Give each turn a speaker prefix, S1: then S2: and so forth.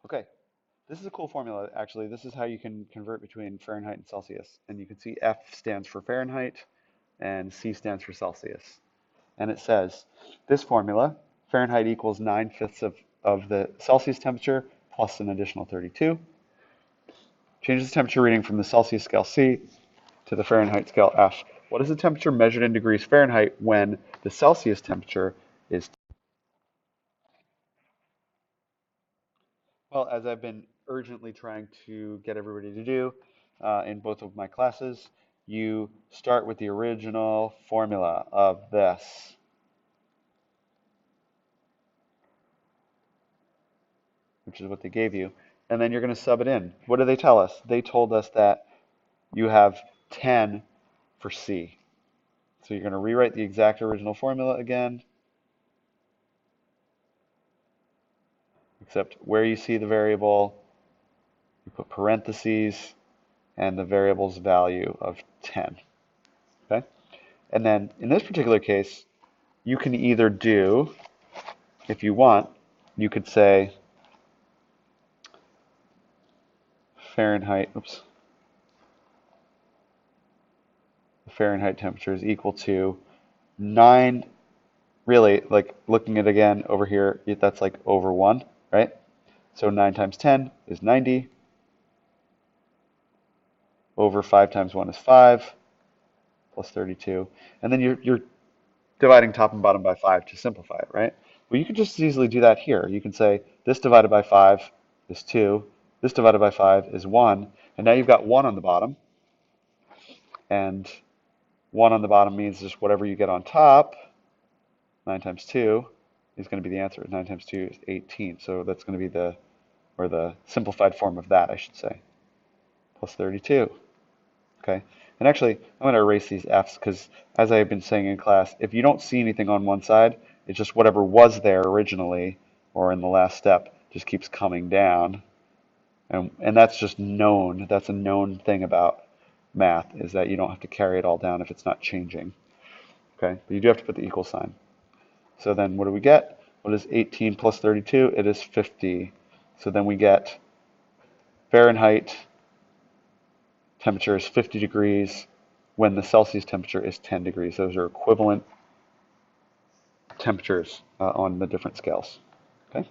S1: Okay, this is a cool formula, actually. This is how you can convert between Fahrenheit and Celsius. And you can see F stands for Fahrenheit and C stands for Celsius. And it says, this formula, Fahrenheit equals 9/5 of the Celsius temperature plus an additional 32. Changes the temperature reading from the Celsius scale C to the Fahrenheit scale F. What is the temperature measured in degrees Fahrenheit when the Celsius temperature is? Well, as I've been urgently trying to get everybody to do in both of my classes, you start with the original formula of this. Which is what they gave you. And then you're going to sub it in. What did they tell us? They told us that you have 10 for C. So you're going to rewrite the exact original formula again, except where you see the variable, you put parentheses and the variable's value of 10. Okay? And then in this particular case, you can either do, if you want, you could say Fahrenheit, oops, the Fahrenheit temperature is equal to 9, really, like looking at it again over here, that's like over 1, right? So 9 times 10 is 90. Over 5 times 1 is 5, plus 32. And then you're dividing top and bottom by 5 to simplify it, right? Well, you could just as easily do that here. You can say this divided by 5 is 2, this divided by 5 is 1, and now you've got 1 on the bottom. And 1 on the bottom means just whatever you get on top. 9 times 2 is going to be the answer. 9 times 2 is 18. So that's going to be the simplified form of that, I should say. Plus 32. Okay. And actually, I'm going to erase these F's because, as I've been saying in class, if you don't see anything on one side, it's just whatever was there originally or in the last step just keeps coming down. And that's just known. That's a known thing about math, is that you don't have to carry it all down if it's not changing. Okay. But you do have to put the equal sign. So then what do we get? What is 18 plus 32? It is 50. So then we get Fahrenheit temperature is 50 degrees when the Celsius temperature is 10 degrees. Those are equivalent temperatures on the different scales. Okay.